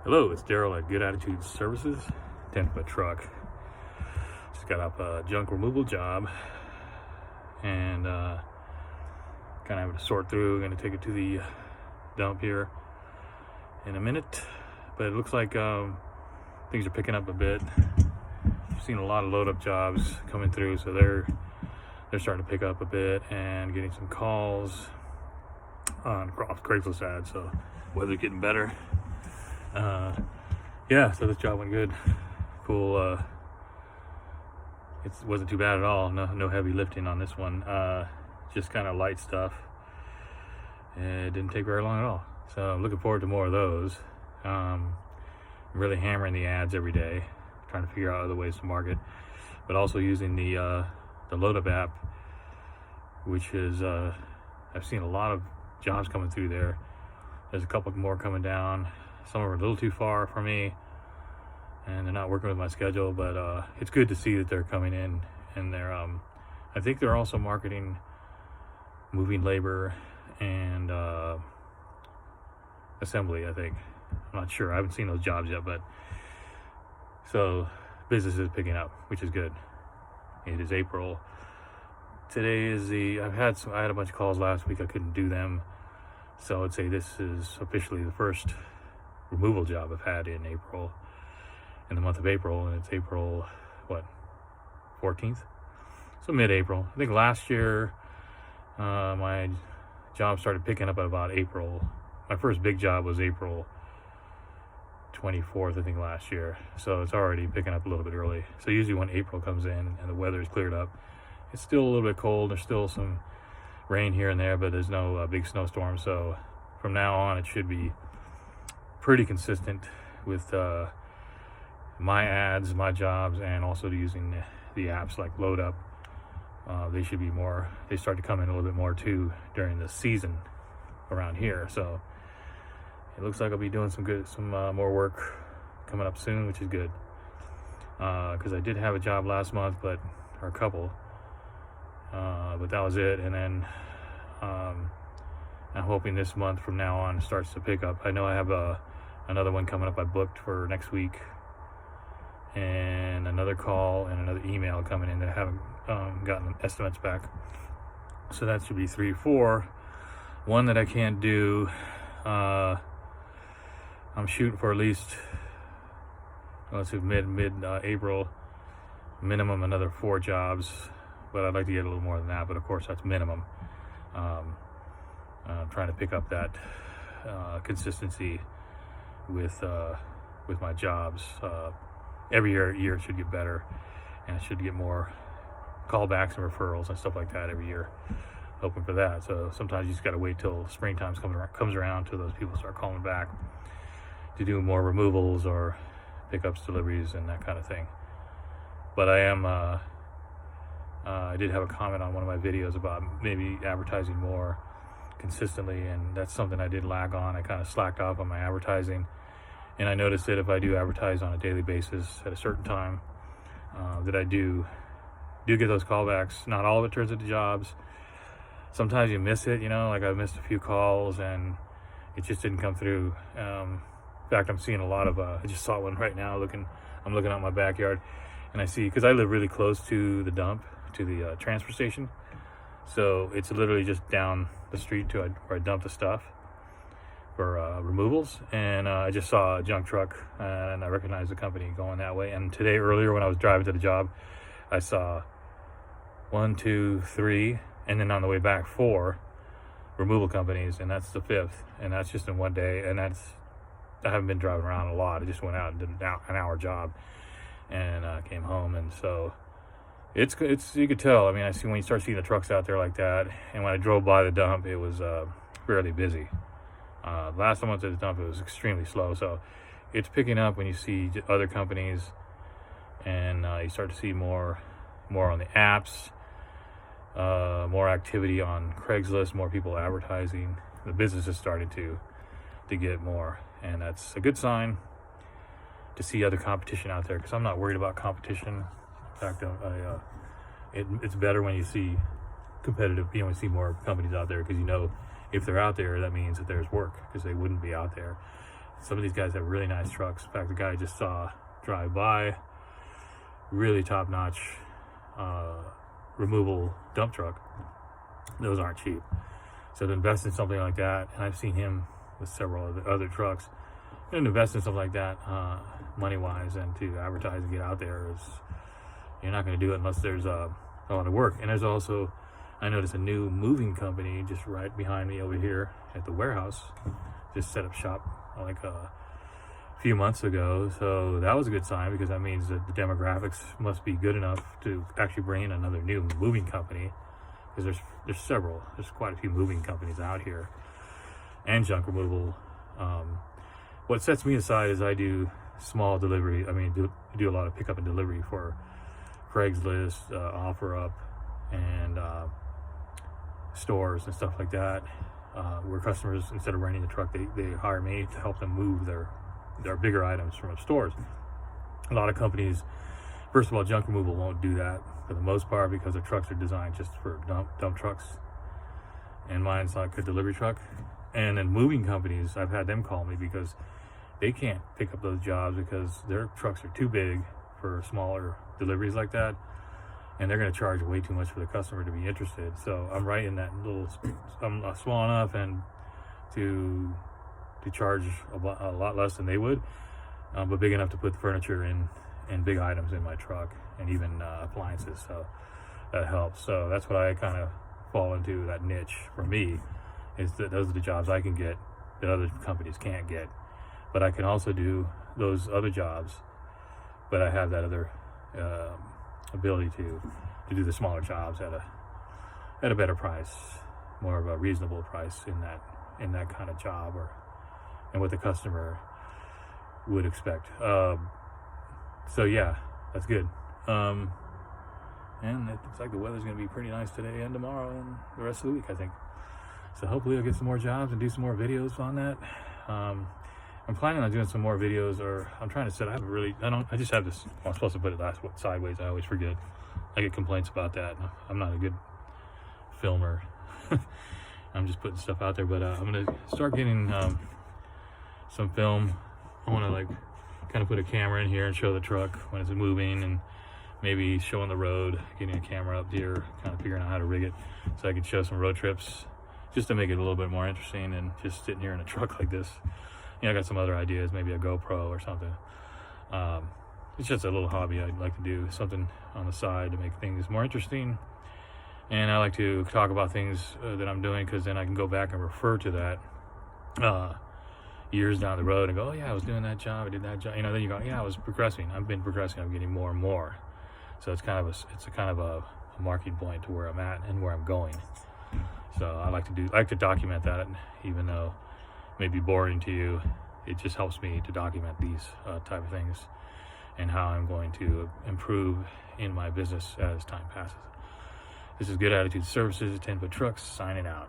Hello, it's Daryl at Good Attitude Services, 10-foot truck. Just got up a junk removal job and kind of having to sort through. Going to take it to the dump here in a minute, but it looks like things are picking up a bit. I've seen a lot of load up jobs coming through, so they're starting to pick up a bit and getting some calls on Craigslist ads. So weather's getting better. Yeah, so this job went good. Cool. It wasn't too bad at all. No heavy lifting on this one. Just kind of light stuff. It didn't take very long at all. So I'm looking forward to more of those. I'm really hammering the ads every day, trying to figure out other ways to market, but also using the Load Up app, which is I've seen a lot of jobs coming through there. There's a couple more coming down. Some are a little too far for me, and they're not working with my schedule, but it's good to see that they're coming in, and they're I think they're also marketing moving labor and assembly. I think, I'm not sure, I haven't seen those jobs yet, but so business is picking up, which is good. It is April. Today is I had a bunch of calls last week. I couldn't do them, so I'd say this is officially the first removal job I've had in the month of April, and it's April 14th, so mid-April. I think last year my job started picking up at about April. My first big job was April 24th, I think, last year, so it's already picking up a little bit early. So usually when April comes in and the weather's cleared up, it's still a little bit cold, there's still some rain here and there, but there's no big snowstorm. So from now on it should be pretty consistent with my ads, my jobs, and also using the apps like Load Up. They start to come in a little bit more too during the season around here. So it looks like I'll be doing some more work coming up soon, which is good. Because I did have a job last month, or a couple, but that was it. And then I'm hoping this month from now on starts to pick up. I know I have another one coming up I booked for next week, and another call and another email coming in that I haven't gotten estimates back. So that should be 3, 4. One that I can't do, I'm shooting for at least, let's see, mid-April, minimum another 4 jobs, but I'd like to get a little more than that, but of course that's minimum. I'm trying to pick up that consistency with my jobs. Every year it should get better, and it should get more callbacks and referrals and stuff like that every year. Hoping for that. So sometimes you just got to wait till springtime comes around till those people start calling back to do more removals or pickups, deliveries, and that kind of thing. But I did have a comment on one of my videos about maybe advertising more consistently, and that's something I did lag on. I kind of slacked off on my advertising, and I noticed that if I do advertise on a daily basis at a certain time, that I do get those callbacks. Not all of it turns into jobs. Sometimes you miss it, like I missed a few calls and it just didn't come through. In fact, I'm seeing a lot of I just saw one right now. I'm looking out my backyard, and I see, because I live really close to the dump, to the transfer station, so it's literally just down the street to where I dump the stuff for removals. And I just saw a junk truck, and I recognized the company going that way. And today, earlier, when I was driving to the job, I saw 1, 2, 3, and then on the way back 4 removal companies, and that's the 5th, and that's just in one day. And I haven't been driving around a lot. I just went out and did an hour job and came home. And so it's you could tell. I mean, I see when you start seeing the trucks out there like that. And when I drove by the dump, it was fairly busy. Last time I went to the dump, it was extremely slow. So it's picking up when you see other companies, and you start to see more on the apps, more activity on Craigslist, more people advertising. The business is starting to get more, and that's a good sign to see other competition out there, because I'm not worried about competition. In fact, it's better when you see competitive, when you see more companies out there, because if they're out there, that means that there's work, because they wouldn't be out there some of these guys have really nice trucks. In fact, the guy I just saw drive by, really top-notch removable dump truck. Those aren't cheap. So to invest in something like that, and I've seen him with several other trucks, and invest in something like that money-wise, and to advertise and get out there, is you're not going to do it unless there's a lot of work. And there's also, I noticed a new moving company just right behind me over here at the warehouse. Just set up shop like a few months ago, so that was a good sign, because that means that the demographics must be good enough to actually bring in another new moving company, because there's quite a few moving companies out here, and junk removal. What sets me aside is I do small delivery. I mean, do a lot of pickup and delivery for Craigslist, OfferUp, and stores and stuff like that, where customers, instead of renting the truck, they hire me to help them move their bigger items from stores. A lot of companies, first of all, junk removal won't do that for the most part, because their trucks are designed just for dump trucks, and mine's like a delivery truck. And then moving companies, I've had them call me because they can't pick up those jobs because their trucks are too big for smaller deliveries like that, and they're going to charge way too much for the customer to be interested. So I'm right in that little, I'm small enough and to charge a lot less than they would, but big enough to put the furniture and big items in my truck, and even appliances. So that helps. So that's what I kind of fall into, that niche for me, is that those are the jobs I can get that other companies can't get. But I can also do those other jobs, but I have that other ability to do the smaller jobs at a better price, more of a reasonable price in that kind of job, and what the customer would expect. So yeah, that's good. And it looks like the weather's going to be pretty nice today and tomorrow and the rest of the week, I think. So hopefully I'll get some more jobs and do some more videos on that. I'm planning on doing some more videos, or I'm trying to set, I just have this, I'm supposed to put it sideways, I always forget. I get complaints about that. I'm not a good filmer. I'm just putting stuff out there, but I'm going to start getting some film. I want to like kind of put a camera in here and show the truck when it's moving, and maybe showing the road, getting a camera up here, kind of figuring out how to rig it so I can show some road trips, just to make it a little bit more interesting than just sitting here in a truck like this. You know, I got some other ideas, maybe a GoPro or something. It's just a little hobby I'd like to do, something on the side to make things more interesting. And I like to talk about things that I'm doing, because then I can go back and refer to that years down the road and go, oh yeah, I was doing that job, I did that job. You know, then you go, yeah, I was progressing. I've been progressing. I'm getting more and more. So it's kind of a marking point to where I'm at and where I'm going. So I like to document that, even though it may be boring to you. It just helps me to document these type of things and how I'm going to improve in my business as time passes. This is Good Attitude Services, 10 Foot Trucks, signing out.